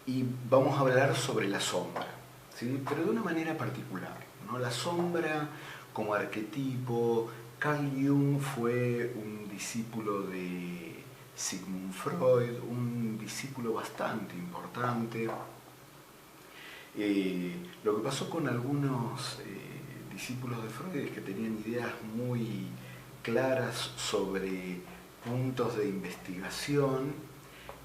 y vamos a hablar sobre la sombra, ¿sí? Pero de una manera particular, ¿no? La sombra como arquetipo. Carl Jung fue un discípulo de Sigmund Freud, un discípulo bastante importante. Lo que pasó con algunos discípulos de Freud es que tenían ideas muy claras sobre puntos de investigación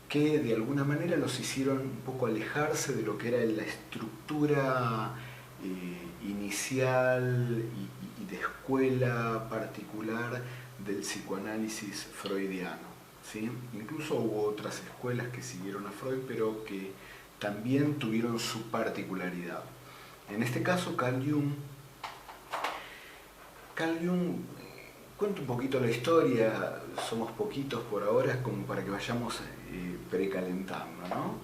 que de alguna manera los hicieron un poco alejarse de lo que era la estructura inicial y de escuela particular del psicoanálisis freudiano, ¿sí? Incluso hubo otras escuelas que siguieron a Freud, pero que también tuvieron su particularidad. En este caso, Carl Jung, cuento un poquito la historia, somos poquitos por ahora, es como para que vayamos precalentando, ¿no?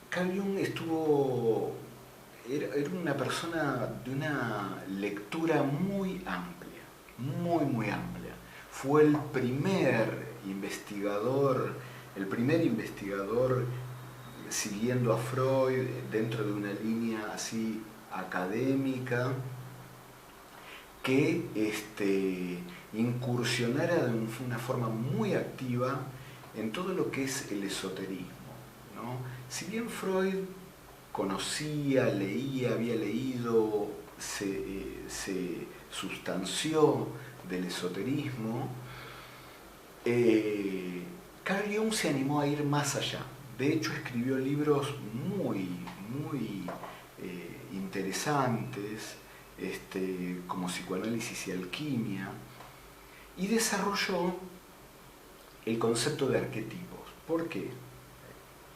Carl Jung era una persona de una lectura muy amplia, muy amplia. Fue el primer investigador siguiendo a Freud dentro de una línea así académica que incursionara de una forma muy activa en todo lo que es el esoterismo, ¿no? Si bien Freud conocía, leía, había leído, se sustanció del esoterismo, Carl Jung se animó a ir más allá. De hecho, escribió libros muy interesantes, como Psicoanálisis y Alquimia, y desarrolló el concepto de arquetipos. ¿Por qué?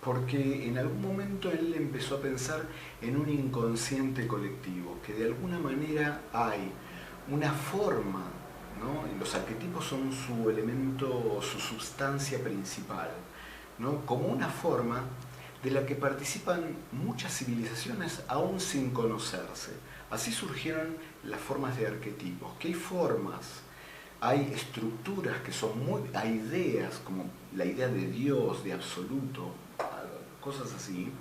Porque en algún momento él empezó a pensar en un inconsciente colectivo, que de alguna manera hay una forma, ¿no? Los arquetipos son su elemento, su sustancia principal, ¿no? Como una forma de la que participan muchas civilizaciones aún sin conocerse. Así surgieron las formas de arquetipos. ¿Qué hay formas? Hay estructuras que son hay ideas, como la idea de Dios, de absoluto, cosas así,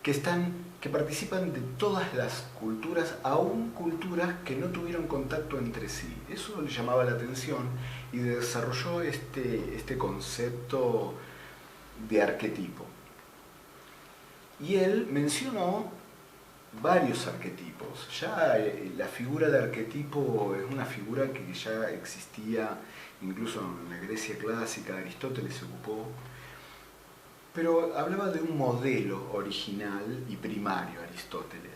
que participan de todas las culturas, aún culturas que no tuvieron contacto entre sí. Eso le llamaba la atención y desarrolló este concepto de arquetipo. Y él mencionó varios arquetipos. Ya la figura de arquetipo es una figura que ya existía incluso en la Grecia clásica, Aristóteles se ocupó, pero hablaba de un modelo original y primario, Aristóteles.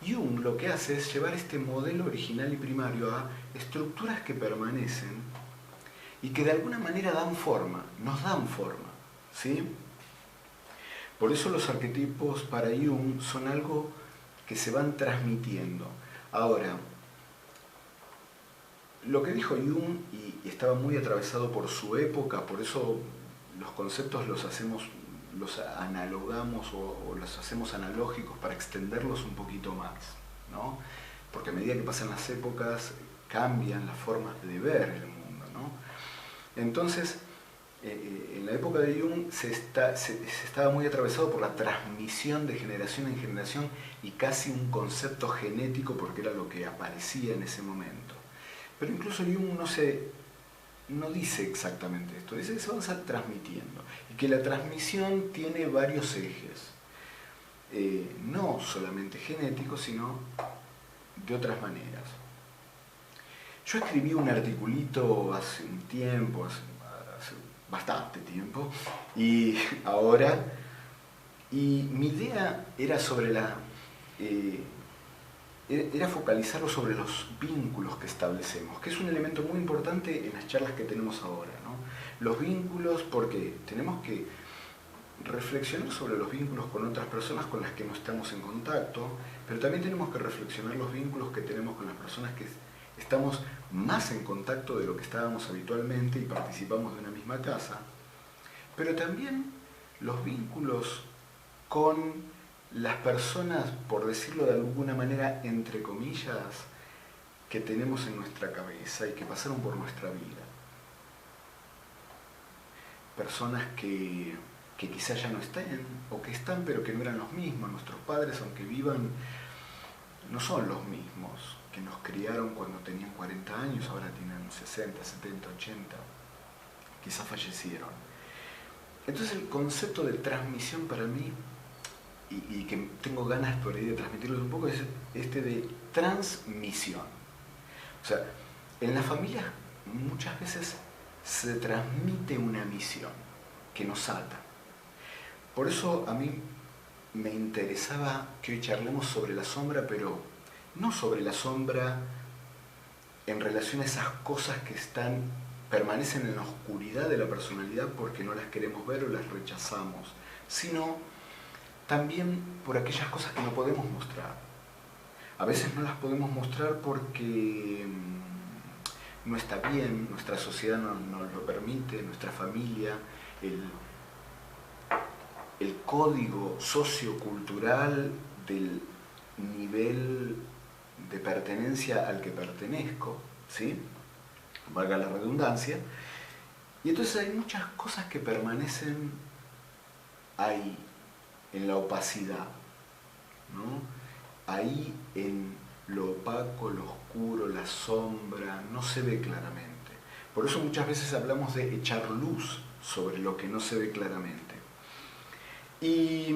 Jung lo que hace es llevar este modelo original y primario a estructuras que permanecen y que de alguna manera dan forma, nos dan forma, ¿sí? Por eso los arquetipos para Jung son algo que se van transmitiendo. Ahora, lo que dijo Jung, y estaba muy atravesado por su época, por eso los conceptos los analogamos o los hacemos analógicos para extenderlos un poquito más, ¿no? Porque a medida que pasan las épocas cambian las formas de ver el mundo, ¿no? Entonces, en la época de Jung se estaba muy atravesado por la transmisión de generación en generación y casi un concepto genético, porque era lo que aparecía en ese momento. Pero incluso Jung no dice exactamente esto, dice que se van a estar transmitiendo y que la transmisión tiene varios ejes, no solamente genéticos, sino de otras maneras. Yo escribí un articulito hace un tiempo, hace bastante tiempo, y ahora, y mi idea era era focalizarlo sobre los vínculos que establecemos, que es un elemento muy importante en las charlas que tenemos ahora, ¿no? Los vínculos, porque tenemos que reflexionar sobre los vínculos con otras personas con las que no estamos en contacto, pero también tenemos que reflexionar los vínculos que tenemos con las personas que estamos más en contacto de lo que estábamos habitualmente y participamos de una misma casa, pero también los vínculos con las personas, por decirlo de alguna manera, entre comillas, que tenemos en nuestra cabeza y que pasaron por nuestra vida. personas que quizás ya no estén, o que están pero que no eran los mismos. Nuestros padres, aunque vivan, no son los mismos que nos criaron cuando tenían 40 años, ahora tienen 60, 70, 80, quizás fallecieron. Entonces el concepto de transmisión para mí, y que tengo ganas por ahí de transmitirlo un poco, es este de transmisión. O sea, en la familia muchas veces se transmite una misión que nos ata. Por eso a mí me interesaba que hoy charlemos sobre la sombra, pero no sobre la sombra en relación a esas cosas que permanecen en la oscuridad de la personalidad porque no las queremos ver o las rechazamos, sino también por aquellas cosas que no podemos mostrar. A veces no las podemos mostrar porque no está bien, nuestra sociedad no lo permite, nuestra familia, el código sociocultural del nivel de pertenencia al que pertenezco, ¿sí? Valga la redundancia. Y entonces hay muchas cosas que permanecen ahí, en la opacidad, ¿no? Ahí en lo opaco, lo oscuro, la sombra, no se ve claramente. Por eso muchas veces hablamos de echar luz sobre lo que no se ve claramente. Y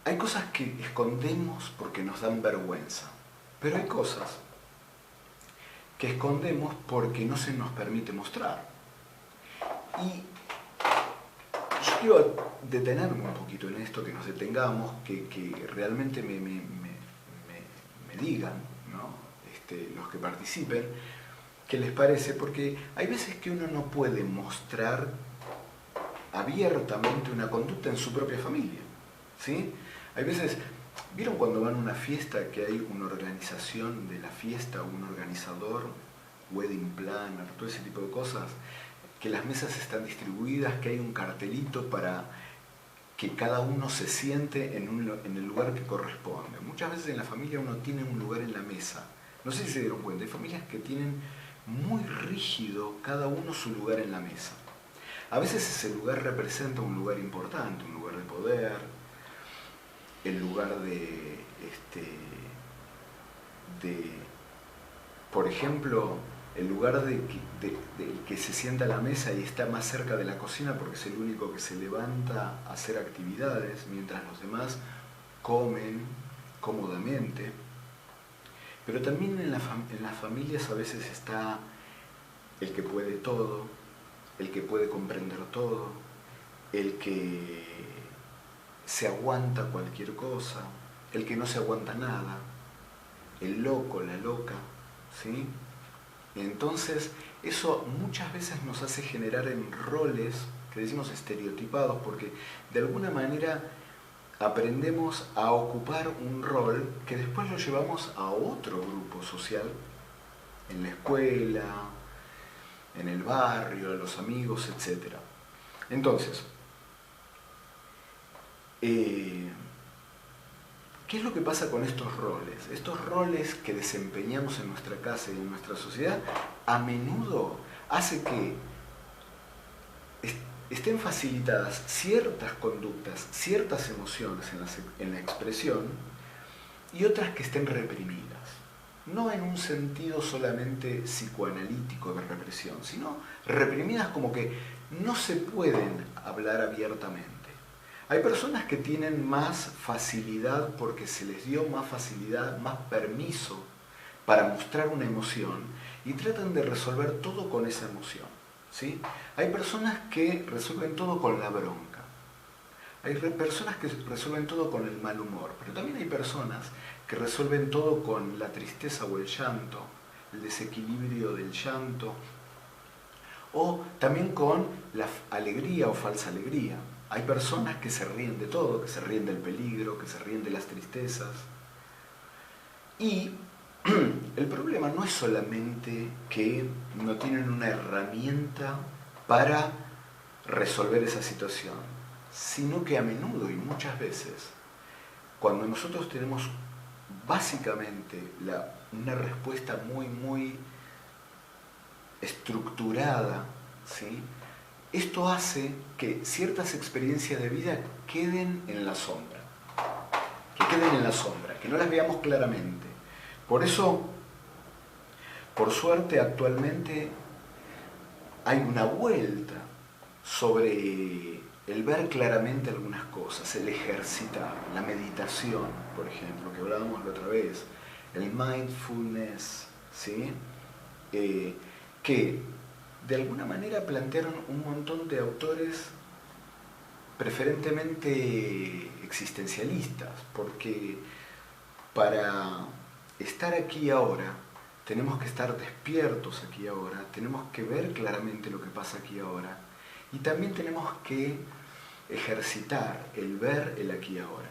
hay cosas que escondemos porque nos dan vergüenza, pero hay cosas que escondemos porque no se nos permite mostrar. Y yo quiero detenerme un poquito en esto, que nos detengamos, que realmente me digan, ¿no? Los que participen, qué les parece, porque hay veces que uno no puede mostrar abiertamente una conducta en su propia familia, ¿sí? Hay veces, ¿vieron cuando van a una fiesta que hay una organización de la fiesta, un organizador, wedding planner, todo ese tipo de cosas? Que las mesas están distribuidas, que hay un cartelito para que cada uno se siente en el lugar que corresponde. Muchas veces en la familia uno tiene un lugar en la mesa. No sé si se dieron cuenta, hay familias que tienen muy rígido cada uno su lugar en la mesa. A veces ese lugar representa un lugar importante, un lugar de poder, el lugar por ejemplo, el lugar de que se sienta a la mesa y está más cerca de la cocina porque es el único que se levanta a hacer actividades mientras los demás comen cómodamente. Pero también en las familias a veces está el que puede todo, el que puede comprender todo, el que se aguanta cualquier cosa, el que no se aguanta nada, el loco, la loca, ¿sí? Entonces, eso muchas veces nos hace generar en roles que decimos estereotipados, porque de alguna manera aprendemos a ocupar un rol que después lo llevamos a otro grupo social, en la escuela, en el barrio, a los amigos, etc. Entonces, ¿qué es lo que pasa con estos roles? Estos roles que desempeñamos en nuestra casa y en nuestra sociedad, a menudo hace que estén facilitadas ciertas conductas, ciertas emociones en la expresión y otras que estén reprimidas. No en un sentido solamente psicoanalítico de represión, sino reprimidas como que no se pueden hablar abiertamente. Hay personas que tienen más facilidad porque se les dio más facilidad, más permiso para mostrar una emoción y tratan de resolver todo con esa emoción, ¿sí? Hay personas que resuelven todo con la bronca. Hay personas que resuelven todo con el mal humor, pero también hay personas que resuelven todo con la tristeza o el llanto, el desequilibrio del llanto, o también con la alegría o falsa alegría. Hay personas que se ríen de todo, que se ríen del peligro, que se ríen de las tristezas. Y el problema no es solamente que no tienen una herramienta para resolver esa situación, sino que a menudo y muchas veces, cuando nosotros tenemos básicamente una respuesta muy estructurada, ¿sí? Esto hace que ciertas experiencias de vida queden en la sombra, que no las veamos claramente. Por eso, por suerte, actualmente hay una vuelta sobre el ver claramente algunas cosas, el ejercitar, la meditación, por ejemplo, que hablábamos la otra vez, el mindfulness, ¿sí? Que de alguna manera plantearon un montón de autores preferentemente existencialistas, porque para estar aquí ahora tenemos que estar despiertos aquí ahora, tenemos que ver claramente lo que pasa aquí ahora y también tenemos que ejercitar el ver el aquí ahora,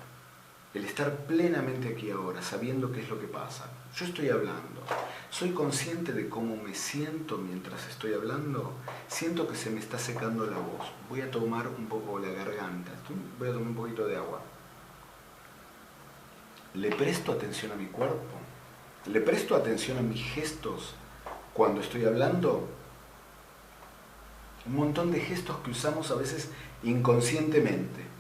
el estar plenamente aquí ahora, sabiendo qué es lo que pasa. Yo estoy hablando, soy consciente de cómo me siento mientras estoy hablando, siento que se me está secando la voz, voy a tomar un poco la garganta, voy a tomar un poquito de agua. ¿Le presto atención a mi cuerpo? ¿Le presto atención a mis gestos cuando estoy hablando? Un montón de gestos que usamos a veces inconscientemente.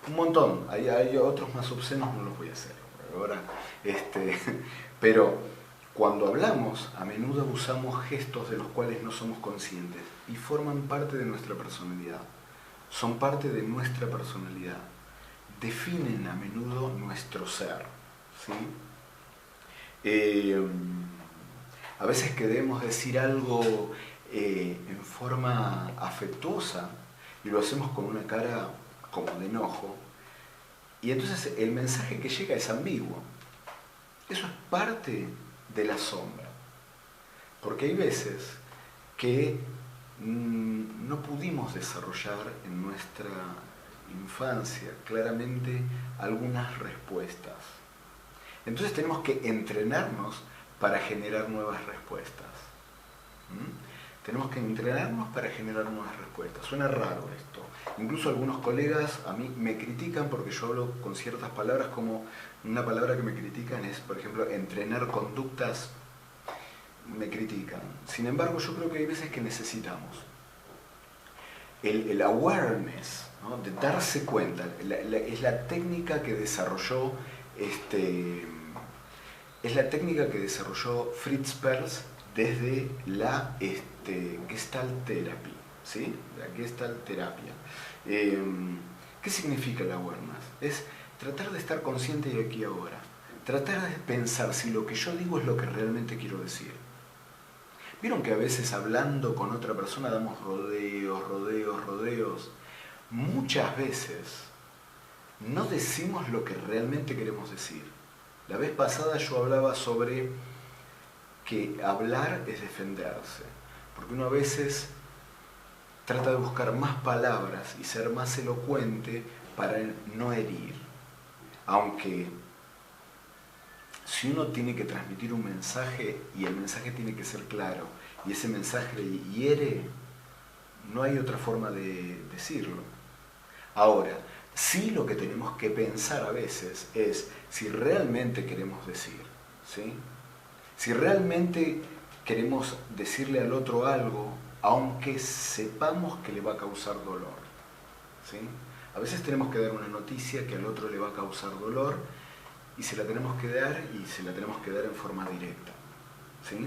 Un montón, hay otros más obscenos, no los voy a hacer ahora. Pero cuando hablamos, a menudo usamos gestos de los cuales no somos conscientes y forman parte de nuestra personalidad. Son parte de nuestra personalidad. Definen a menudo nuestro ser, ¿sí? A veces queremos decir algo en forma afectuosa y lo hacemos con una cara como de enojo, y entonces el mensaje que llega es ambiguo. Eso es parte de la sombra, porque hay veces que no pudimos desarrollar en nuestra infancia claramente algunas respuestas. Entonces tenemos que entrenarnos para generar nuevas respuestas. Tenemos que entrenarnos para generar nuevas respuestas. Suena raro esto. Incluso algunos colegas a mí me critican porque yo hablo con ciertas palabras, como una palabra que me critican es, por ejemplo, entrenar conductas. Me critican. Sin embargo, yo creo que hay veces que necesitamos el awareness, ¿no? De darse cuenta. Es la técnica que desarrolló Fritz Perls desde la Gestalt Therapy, ¿sí? La Gestalt terapia. ¿Qué significa el awareness? Es tratar de estar consciente de aquí y ahora. Tratar de pensar si lo que yo digo es lo que realmente quiero decir. ¿Vieron que a veces hablando con otra persona damos rodeos? Muchas veces no decimos lo que realmente queremos decir. La vez pasada yo hablaba sobre que hablar es defenderse, porque uno a veces trata de buscar más palabras y ser más elocuente para no herir. Aunque si uno tiene que transmitir un mensaje y el mensaje tiene que ser claro y ese mensaje hiere, no hay otra forma de decirlo. Ahora, sí, lo que tenemos que pensar a veces es si realmente queremos decir, ¿sí? Si realmente queremos decirle al otro algo, aunque sepamos que le va a causar dolor, ¿sí? A veces tenemos que dar una noticia que al otro le va a causar dolor y se la tenemos que dar en forma directa, ¿sí?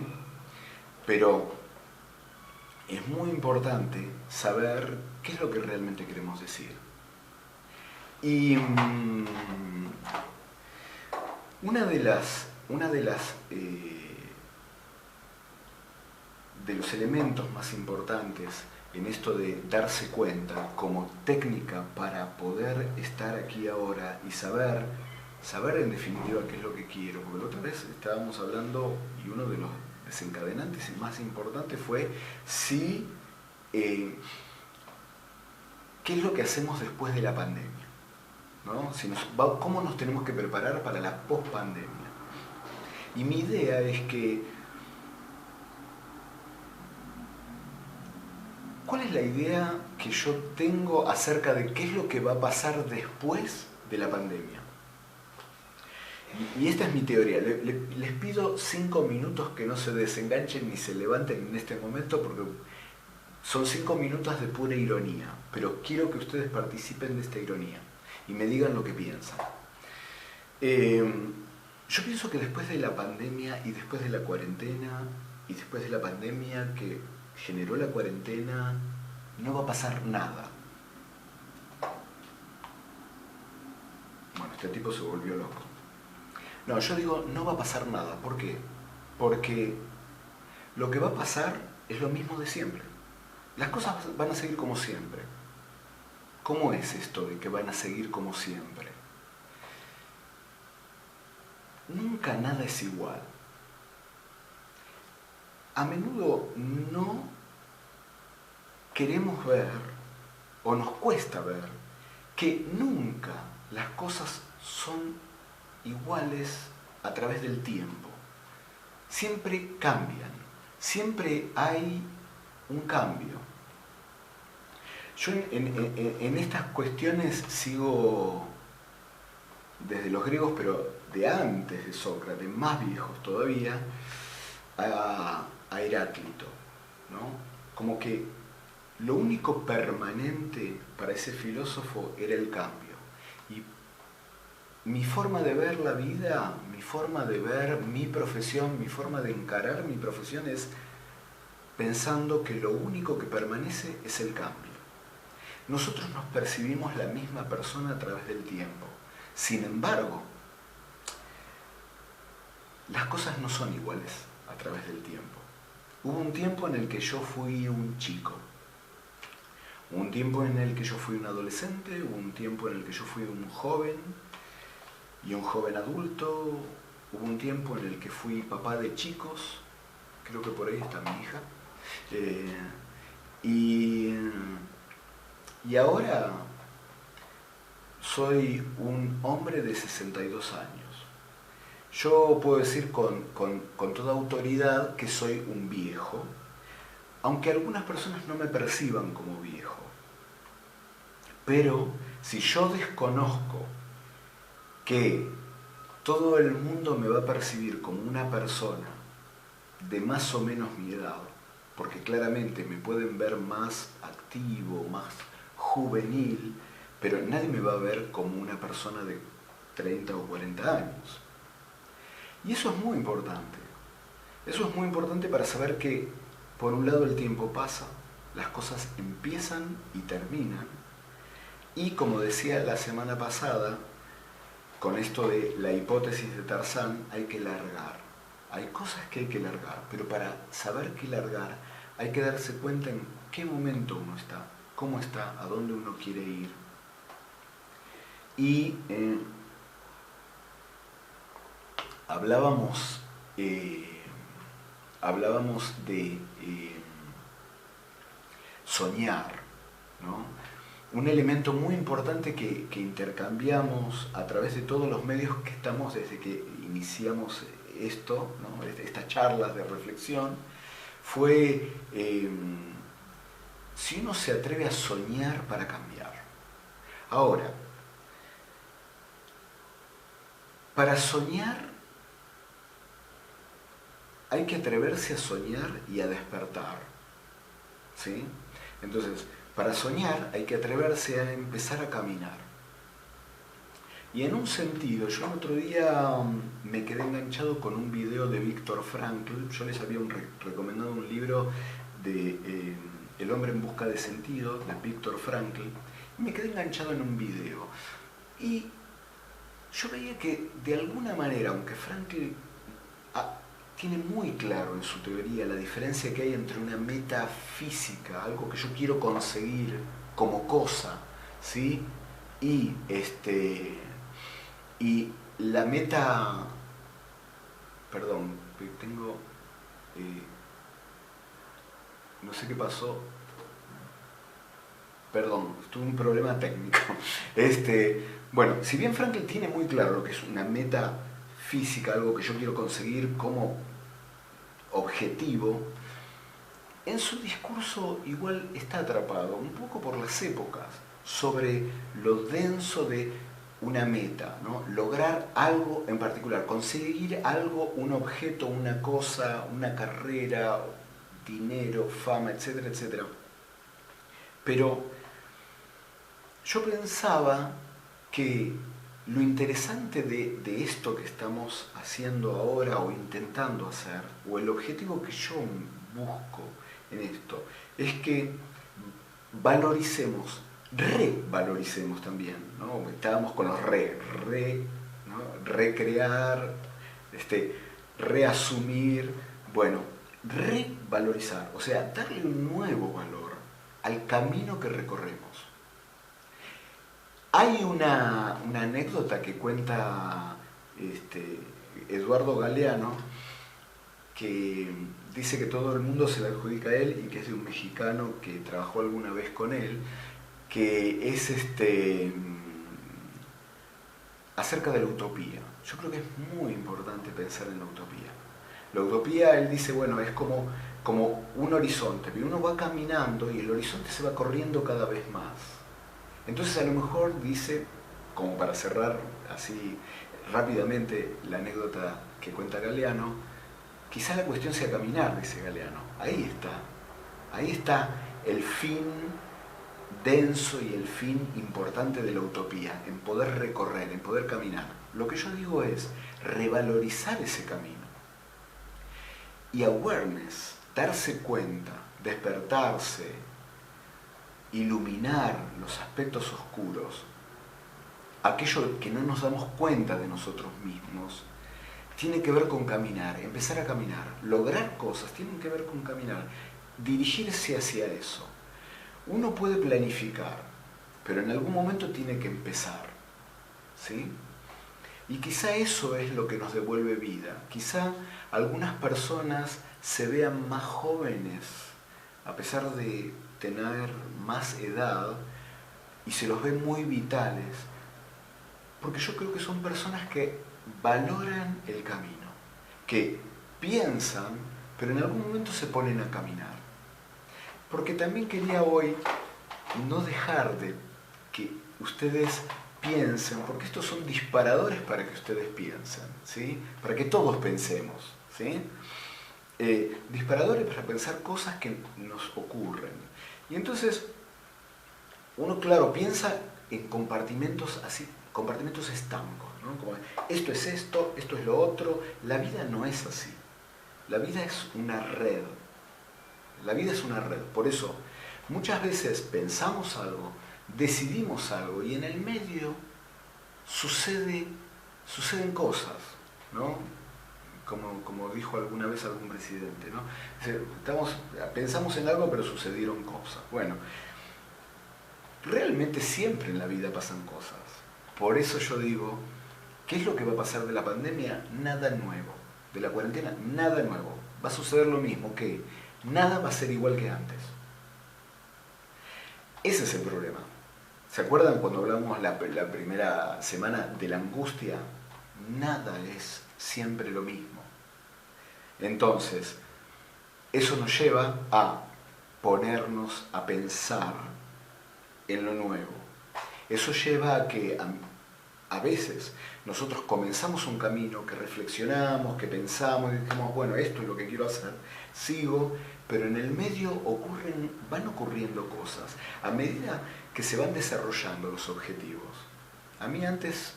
Pero es muy importante saber qué es lo que realmente queremos decir. Y de los elementos más importantes en esto de darse cuenta como técnica para poder estar aquí ahora y saber en definitiva qué es lo que quiero, porque la otra vez estábamos hablando y uno de los desencadenantes y más importantes fue qué es lo que hacemos después de la pandemia, ¿no? ¿Cómo nos tenemos que preparar para la post-pandemia? Y mi idea es que, ¿cuál es la idea que yo tengo acerca de qué es lo que va a pasar después de la pandemia? Y esta es mi teoría. Les pido 5 minutos que no se desenganchen ni se levanten en este momento porque son 5 minutos de pura ironía. Pero quiero que ustedes participen de esta ironía y me digan lo que piensan. Yo pienso que después de la pandemia y después de la cuarentena y después de la pandemia que generó la cuarentena, no va a pasar nada. Bueno, este tipo se volvió loco. No, yo digo, no va a pasar nada. ¿Por qué? Porque lo que va a pasar es lo mismo de siempre. Las cosas van a seguir como siempre. ¿Cómo es esto de que van a seguir como siempre? Nunca nada es igual. A menudo no queremos ver, o nos cuesta ver, que nunca las cosas son iguales a través del tiempo. Siempre cambian, siempre hay un cambio. Yo en estas cuestiones sigo desde los griegos, pero de antes de Sócrates, más viejos todavía, a Heráclito, ¿no? Como que lo único permanente para ese filósofo era el cambio. Y mi forma de ver la vida, mi forma de ver mi profesión, mi forma de encarar mi profesión es pensando que lo único que permanece es el cambio. Nosotros nos percibimos la misma persona a través del tiempo. Sin embargo, las cosas no son iguales a través del tiempo. Hubo un tiempo en el que yo fui un chico. Hubo un tiempo en el que yo fui un adolescente, hubo un tiempo en el que yo fui un joven y un joven adulto, hubo un tiempo en el que fui papá de chicos, creo que por ahí está mi hija, y ahora soy un hombre de 62 años. Yo puedo decir con toda autoridad que soy un viejo, aunque algunas personas no me perciban como viejo. Pero si yo desconozco que todo el mundo me va a percibir como una persona de más o menos mi edad, porque claramente me pueden ver más activo, más juvenil, pero nadie me va a ver como una persona de 30 o 40 años. Y eso es muy importante. Eso es muy importante para saber que, por un lado, el tiempo pasa, las cosas empiezan y terminan, y como decía la semana pasada, con esto de la hipótesis de Tarzán, hay que largar. Hay cosas que hay que largar, pero para saber qué largar, hay que darse cuenta en qué momento uno está, cómo está, a dónde uno quiere ir. Y hablábamos de soñar, ¿no? Un elemento muy importante que intercambiamos a través de todos los medios que estamos desde que iniciamos esto, ¿no? Estas charlas de reflexión, fue si uno se atreve a soñar para cambiar. Ahora, para soñar hay que atreverse a soñar y a despertar, ¿sí? Entonces, para soñar hay que atreverse a empezar a caminar. Y en un sentido, yo el otro día me quedé enganchado con un video de Viktor Frankl. Yo les había recomendado un libro de El hombre en busca de sentido, de Viktor Frankl, y me quedé enganchado en un video. Y yo veía que de alguna manera, aunque Frankl tiene muy claro en su teoría la diferencia que hay entre una meta física, algo que yo quiero conseguir como cosa, ¿sí? Y la meta, perdón, tengo, no sé qué pasó, perdón, tuve un problema técnico. Bueno, si bien Frankl tiene muy claro lo que es una meta física, algo que yo quiero conseguir como objetivo, en su discurso igual está atrapado un poco por las épocas, sobre lo denso de una meta, ¿no? Lograr algo en particular, conseguir algo, un objeto, una cosa, una carrera, dinero, fama, etcétera, etcétera. Pero yo pensaba que lo interesante de esto que estamos haciendo ahora o intentando hacer, o el objetivo que yo busco en esto, es que valoricemos, revaloricemos también, ¿no? Estábamos con los ¿no? Recrear, reasumir, bueno, revalorizar, o sea, darle un nuevo valor al camino que recorremos. Hay una anécdota que cuenta Eduardo Galeano, que dice que todo el mundo se le adjudica a él y que es de un mexicano que trabajó alguna vez con él, que es acerca de la utopía. Yo creo que es muy importante pensar en la utopía. La utopía, él dice, bueno, es como un horizonte, pero uno va caminando y el horizonte se va corriendo cada vez más. Entonces a lo mejor dice, como para cerrar así rápidamente la anécdota que cuenta Galeano, quizá la cuestión sea caminar, dice Galeano. Ahí está el fin denso y el fin importante de la utopía, en poder recorrer, en poder caminar. Lo que yo digo es revalorizar ese camino. Y awareness, darse cuenta, despertarse, iluminar los aspectos oscuros, aquello que no nos damos cuenta de nosotros mismos, tiene que ver con caminar, empezar a caminar, lograr cosas, tienen que ver con caminar, dirigirse hacia eso. Uno puede planificar, pero en algún momento tiene que empezar, ¿sí? Y quizá eso es lo que nos devuelve vida. Quizá algunas personas se vean más jóvenes, a pesar de tener más edad, y se los ve muy vitales, porque yo creo que son personas que valoran el camino, que piensan, pero en algún momento se ponen a caminar. Porque también quería hoy no dejar de que ustedes piensen, porque estos son disparadores para que ustedes piensen, ¿sí? Para que todos pensemos, ¿sí? Disparadores para pensar cosas que nos ocurren. Y entonces, uno, claro, piensa en compartimentos así, compartimentos estancos, ¿no? Como esto es lo otro. La vida no es así. La vida es una red. La vida es una red. Por eso, muchas veces pensamos algo, decidimos algo y en el medio suceden cosas, ¿no? Como dijo alguna vez algún presidente, ¿no? Pensamos en algo pero sucedieron cosas. Bueno, realmente siempre en la vida pasan cosas. Por eso yo digo, ¿qué es lo que va a pasar de la pandemia? Nada nuevo. De la cuarentena, nada nuevo. Va a suceder lo mismo, que nada va a ser igual que antes. Ese es el problema. ¿Se acuerdan cuando hablamos la primera semana de la angustia? Nada es siempre lo mismo. Entonces, eso nos lleva a ponernos a pensar en lo nuevo. Eso lleva a que a veces nosotros comenzamos un camino, que reflexionamos, que pensamos, y decimos, bueno, esto es lo que quiero hacer, sigo, pero en el medio van ocurriendo cosas a medida que se van desarrollando los objetivos. A mí antes,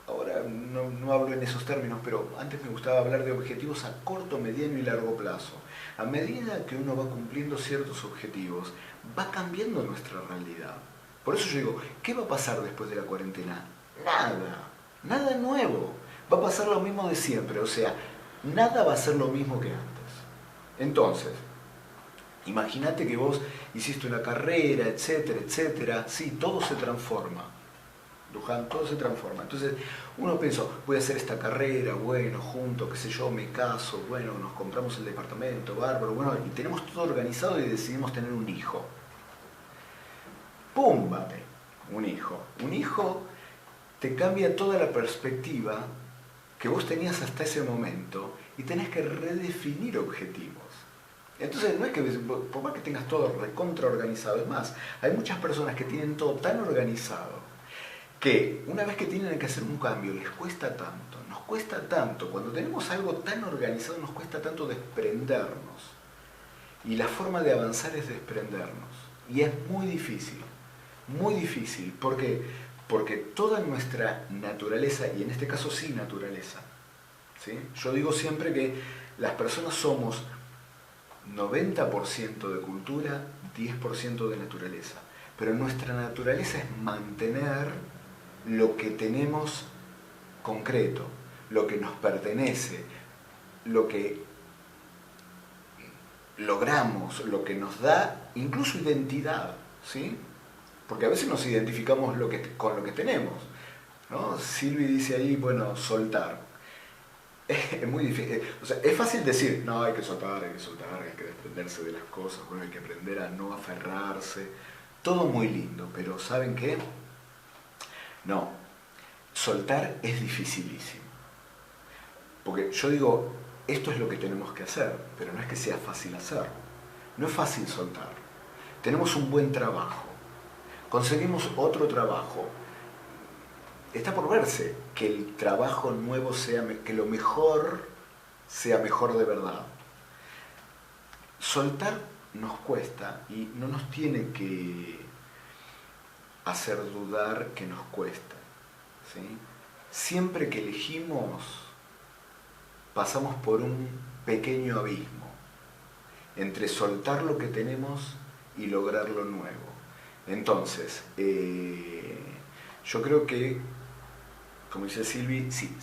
ahora no hablo en esos términos, pero antes me gustaba hablar de objetivos a corto, mediano y largo plazo. A medida que uno va cumpliendo ciertos objetivos, va cambiando nuestra realidad. Por eso yo digo, ¿qué va a pasar después de la cuarentena? Nada nuevo. Va a pasar lo mismo de siempre, o sea, nada va a ser lo mismo que antes. Entonces, imagínate que vos hiciste una carrera, etcétera, etcétera. Sí, todo se transforma. Luján, todo se transforma. Entonces, uno pensó, voy a hacer esta carrera, bueno, junto, qué sé yo, me caso, bueno, nos compramos el departamento, bárbaro, bueno, y tenemos todo organizado y decidimos tener un hijo. ¡Púmbate! Un hijo. Un hijo te cambia toda la perspectiva que vos tenías hasta ese momento y tenés que redefinir objetivos. Entonces no es que, por más que tengas todo recontra organizado, es más, hay muchas personas que tienen todo tan organizado que una vez que tienen que hacer un cambio les cuesta tanto, nos cuesta tanto, cuando tenemos algo tan organizado nos cuesta tanto desprendernos. Y la forma de avanzar es desprendernos. Y es muy difícil, porque toda nuestra naturaleza, y en este caso sí naturaleza, ¿sí? Yo digo siempre que las personas somos 90% de cultura, 10% de naturaleza. Pero nuestra naturaleza es mantener lo que tenemos concreto, lo que nos pertenece, lo que logramos, lo que nos da incluso identidad, ¿sí? Porque a veces nos identificamos con lo que tenemos, ¿no? Silvi dice ahí, bueno, soltar. Es muy difícil, o sea, es fácil decir, no, hay que soltar, hay que desprenderse de las cosas, bueno, hay que aprender a no aferrarse, todo muy lindo, pero ¿saben qué? No, soltar es dificilísimo. Porque yo digo, esto es lo que tenemos que hacer, pero no es que sea fácil hacer. No es fácil soltar. Tenemos un buen trabajo, conseguimos otro trabajo. Está por verse que el trabajo nuevo que lo mejor sea mejor de verdad. Soltar nos cuesta y no nos tiene que hacer dudar que nos cuesta, ¿sí? Siempre que elegimos pasamos por un pequeño abismo entre soltar lo que tenemos y lograr lo nuevo. Entonces, yo creo que, como dice Silvi, sí,